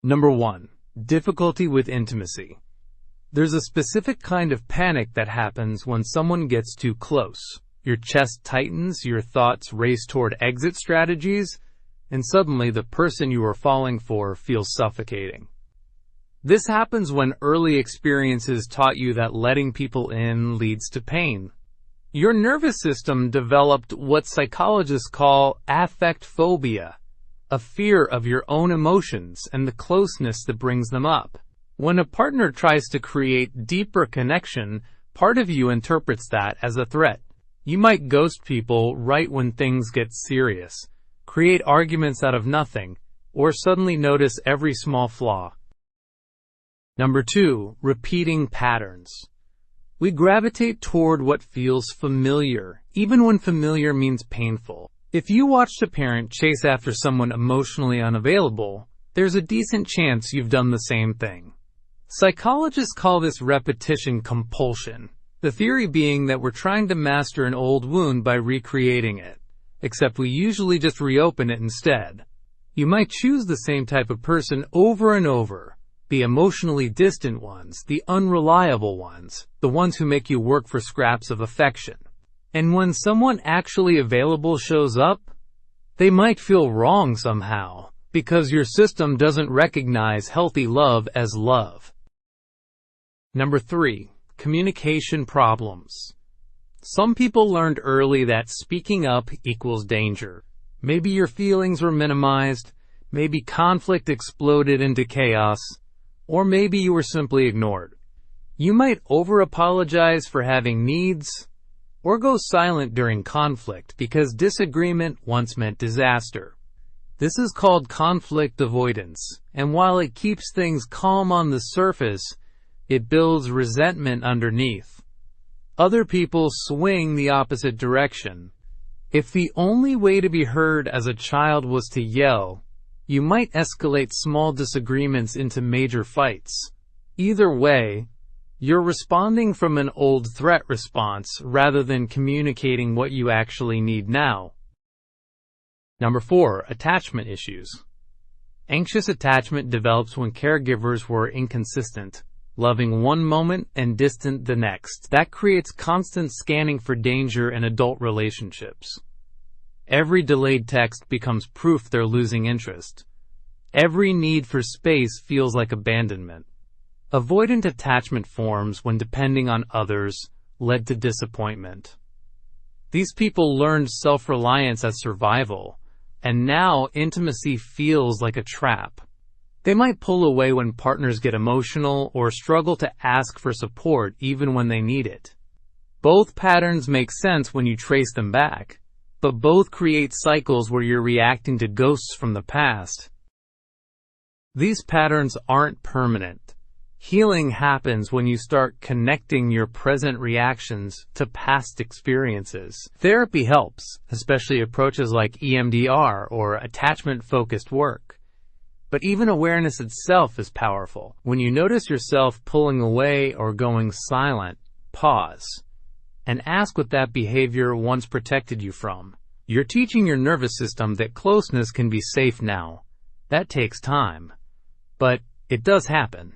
Number 1. Difficulty with intimacy. There's a specific kind of panic that happens when someone gets too close. Your chest tightens, your thoughts race toward exit strategies, and suddenly the person you are falling for feels suffocating. This happens when early experiences taught you that letting people in leads to pain. Your nervous system developed what psychologists call affect phobia, a fear of your own emotions and the closeness that brings them up. When a partner tries to create deeper connection, part of you interprets that as a threat. You might ghost people right when things get serious, create arguments out of nothing, or suddenly notice every small flaw. Number 2. Repeating patterns. We gravitate toward what feels familiar, even when familiar means painful. If you watched a parent chase after someone emotionally unavailable, there's a decent chance you've done the same thing. Psychologists call this repetition compulsion, the theory being that we're trying to master an old wound by recreating it, except we usually just reopen it instead. You might choose the same type of person over and over, the emotionally distant ones, the unreliable ones, the ones who make you work for scraps of affection. And when someone actually available shows up, they might feel wrong somehow, because your system doesn't recognize healthy love as love. Number 3. Communication problems. Some people learned early that speaking up equals danger. Maybe your feelings were minimized, maybe conflict exploded into chaos, or maybe you were simply ignored. You might over-apologize for having needs, or go silent during conflict because disagreement once meant disaster. This is called conflict avoidance, and while it keeps things calm on the surface, it builds resentment underneath. Other people swing the opposite direction. If the only way to be heard as a child was to yell, you might escalate small disagreements into major fights. Either way, you're responding from an old threat response rather than communicating what you actually need now. Number 4. Attachment issues. Anxious attachment develops when caregivers were inconsistent, loving one moment and distant the next. That creates constant scanning for danger in adult relationships. Every delayed text becomes proof they're losing interest. Every need for space feels like abandonment. Avoidant attachment forms when depending on others led to disappointment. These people learned self-reliance as survival, and now intimacy feels like a trap. They might pull away when partners get emotional or struggle to ask for support even when they need it. Both patterns make sense when you trace them back, but both create cycles where you're reacting to ghosts from the past. These patterns aren't permanent. Healing happens when you start connecting your present reactions to past experiences. Therapy helps, especially approaches like EMDR or attachment-focused work. But even awareness itself is powerful. When you notice yourself pulling away or going silent, pause and ask what that behavior once protected you from. You're teaching your nervous system that closeness can be safe now. That takes time, but it does happen.